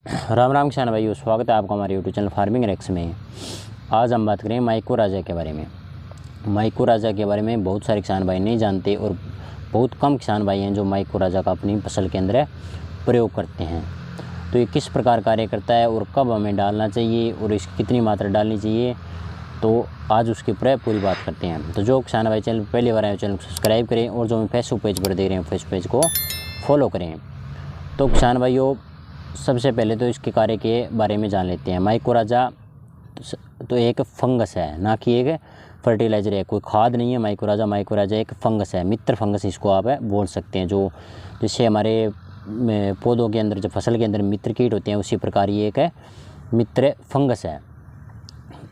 राम राम किसान भाइयों, स्वागत है आपका हमारे यूट्यूब चैनल फार्मिंग रेक्स में। आज हम बात करें माइकोराजा के बारे में। माइकोराजा के बारे में बहुत सारे किसान भाई नहीं जानते और बहुत कम किसान भाई हैं जो माइकोराजा का अपनी फसल के अंदर प्रयोग करते हैं। तो ये किस प्रकार कार्य करता है और कब हमें डालना चाहिए और इसकी कितनी मात्रा डालनी चाहिए, तो आज उसकी पूरी बात करते हैं। तो जो किसान भाई चैनल पहली बार आए चैनल को सब्सक्राइब करें और जो मैं फेसबुक पेज पर देख रहे हैं फेसबुक पेज को फॉलो करें। तो किसान भाइयों, सबसे पहले तो इसके कार्य के बारे में जान लेते हैं। माइकोराजा तो एक फंगस है, ना कि एक फर्टिलाइज़र है, कोई खाद नहीं है। माइकोराजा एक फंगस है, मित्र फंगस इसको आप बोल सकते हैं। जो जैसे हमारे पौधों के अंदर, जो फसल के अंदर मित्र कीट होते हैं, उसी प्रकार ये एक मित्र फंगस है।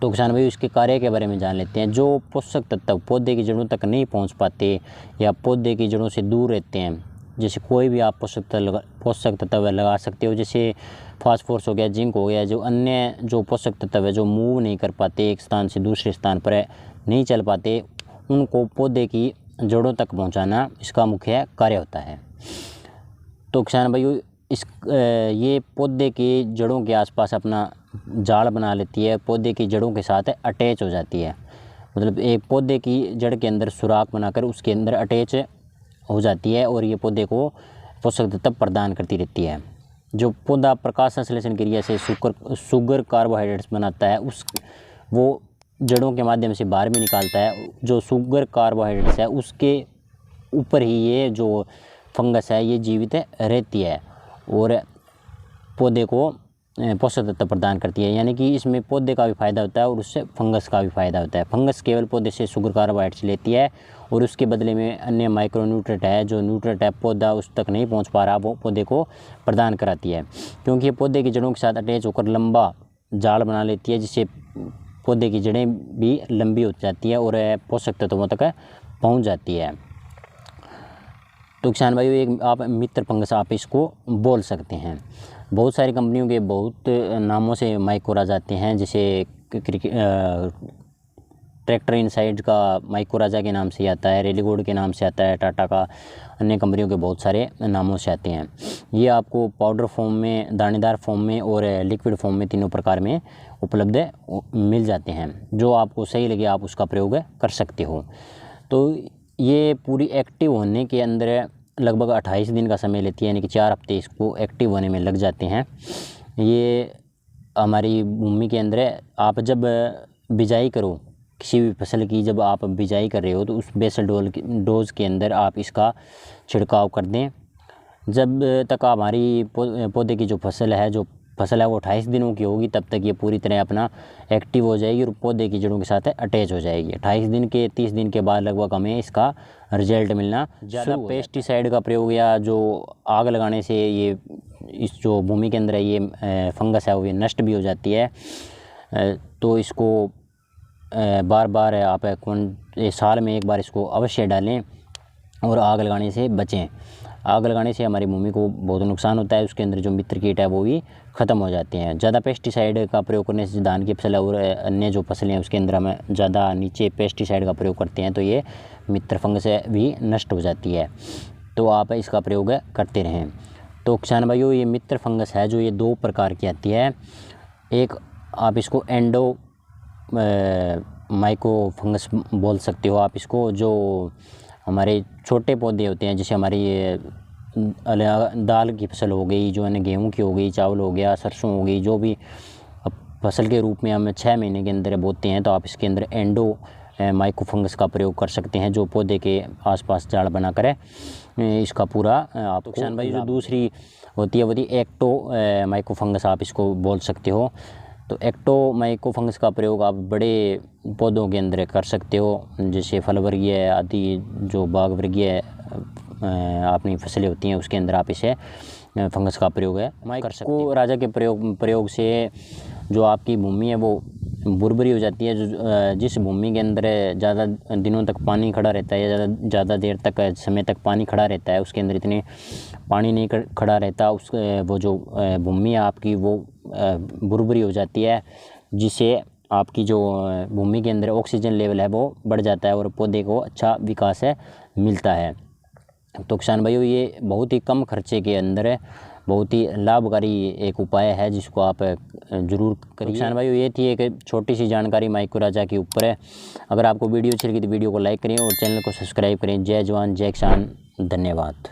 तो किसान भाई इसके कार्य के बारे में जान लेते हैं। जो पोषक तत्व पौधे की जड़ों तक नहीं पहुंच पाते या पौधे की जड़ों से दूर रहते हैं, जैसे कोई भी आप पोषक तत्व लगा सकते हो, जैसे फास्फोरस हो गया, जिंक हो गया, जो अन्य जो पोषक तत्व है जो मूव नहीं कर पाते, एक स्थान से दूसरे स्थान पर नहीं चल पाते, उनको पौधे की जड़ों तक पहुंचाना इसका मुख्य कार्य होता है। तो किसान भाइयों, ये पौधे की जड़ों के आसपास अपना जाल बना लेती है, पौधे की जड़ों के साथ अटैच हो जाती है। मतलब एक पौधे की जड़ के अंदर सुराख बनाकर उसके अंदर अटैच हो जाती है और ये पौधे को पोषक तत्व प्रदान करती रहती है। जो पौधा प्रकाश संश्लेषण क्रिया से शुगर कार्बोहाइड्रेट्स बनाता है, वो जड़ों के माध्यम से बाहर भी निकालता है। जो शुगर कार्बोहाइड्रेट्स है उसके ऊपर ही ये जो फंगस है ये जीवित रहती है और पौधे को पोषक तत्व प्रदान करती है। यानी कि इसमें पौधे का भी फायदा होता है और उससे फंगस का भी फायदा होता है। फंगस केवल पौधे से शुगर कार्बोहाइड्रेट्स लेती है और उसके बदले में अन्य माइक्रोन्यूट्रिएंट है, जो न्यूट्रिएंट है पौधा उस तक नहीं पहुंच पा रहा, वो पौधे को प्रदान कराती है। क्योंकि ये पौधे की जड़ों के साथ अटैच होकर लंबा जाल बना लेती है, जिससे पौधे की जड़ें भी लंबी हो जाती है और पोषक तत्वों तक पहुँच जाती है। तो किसान भाइयों, एक आप मित्र फंगस आप इसको बोल सकते हैं। बहुत सारी कंपनियों के बहुत नामों से माइकोराजा आते हैं, जैसे ट्रैक्टर इनसाइड का माइकोराजा के नाम से आता है, रेलीगोड के नाम से आता है, टाटा का, अन्य कंपनियों के बहुत सारे नामों से आते हैं। ये आपको पाउडर फॉर्म में, दानेदार फॉर्म में और लिक्विड फॉर्म में, तीनों प्रकार में उपलब्ध मिल जाते हैं। जो आपको सही लगे आप उसका प्रयोग कर सकते हो। तो ये पूरी एक्टिव होने के अंदर लगभग 28 दिन का समय लेती है, यानी कि 4 हफ्ते इसको एक्टिव होने में लग जाते हैं। ये हमारी भूमि के अंदर आप जब बिजाई करो किसी भी फसल की, जब आप बिजाई कर रहे हो तो उस बेसल डोज के अंदर आप इसका छिड़काव कर दें। जब तक हमारी पौधे की जो फसल है वो 28 दिनों की होगी, तब तक ये पूरी तरह अपना एक्टिव हो जाएगी और पौधे की जड़ों के साथ अटैच हो जाएगी। 28 दिन के 30 दिन के बाद लगभग हमें इसका रिजल्ट मिलना। ज़्यादा पेस्टिसाइड का प्रयोग या जो आग लगाने से ये इस जो भूमि के अंदर है ये फंगस है वो ये नष्ट भी हो जाती है। तो इसको बार बार आप साल में एक बार इसको अवश्य डालें और आग लगाने से बचें। आग लगाने से हमारी भूमि को बहुत नुकसान होता है, उसके अंदर जो मित्र कीट है वो भी ख़त्म हो जाते हैं। ज़्यादा पेस्टिसाइड का प्रयोग करने से धान की फसल और अन्य जो फसलें हैं उसके अंदर हमें ज़्यादा नीचे पेस्टिसाइड का प्रयोग करते हैं तो ये मित्र फंगस भी नष्ट हो जाती है। तो आप इसका प्रयोग करते रहें। तो किसान भाइयों, ये मित्र फंगस है जो ये 2 प्रकार की आती है। एक आप इसको एंडो माइको फंगस बोल सकते हो आप इसको, जो हमारे छोटे पौधे होते हैं, जैसे हमारी दाल की फसल हो गई, जो अन्य गेहूं की हो गई, चावल हो गया, सरसों हो गई, जो भी फसल के रूप में हम 6 महीने के अंदर बोते हैं, तो आप इसके अंदर एंडो माइको फंगस का प्रयोग कर सकते हैं, जो पौधे के आसपास जाड़ बनाकर इसका पूरा आप। किसान भाई, जो दूसरी होती है वो एक्टो माइको फंगस आप इसको बोल सकते हो। तो एक्टो माइको फंगस का प्रयोग आप बड़े पौधों के अंदर कर सकते हो, जैसे फल वर्गीय आदि, जो बाग वर्गीय अपनी फसलें होती हैं उसके अंदर आप इसे फंगस का प्रयोग कर सकते हो। राजा के प्रयोग से जो आपकी भूमि है वो बुरबुरी हो जाती है। जो जिस भूमि के अंदर ज़्यादा दिनों तक पानी खड़ा रहता है या ज़्यादा देर तक समय तक पानी खड़ा रहता है, उसके अंदर इतने पानी नहीं खड़ा रहता, वो जो भूमि है आपकी वो बुरबुरी हो जाती है, जिससे आपकी जो भूमि के अंदर ऑक्सीजन लेवल है वो बढ़ जाता है और पौधे को अच्छा विकास मिलता है। तो किसान भाइयों, ये बहुत ही कम खर्चे के अंदर बहुत ही लाभकारी एक उपाय है जिसको आप ज़रूर करिए। किसान भाइयों, ये थी एक छोटी सी जानकारी माइक्रोराजा के ऊपर है। अगर आपको वीडियो अच्छी लगी तो वीडियो को लाइक करें और चैनल को सब्सक्राइब करें। जय जवान जय किसान, धन्यवाद।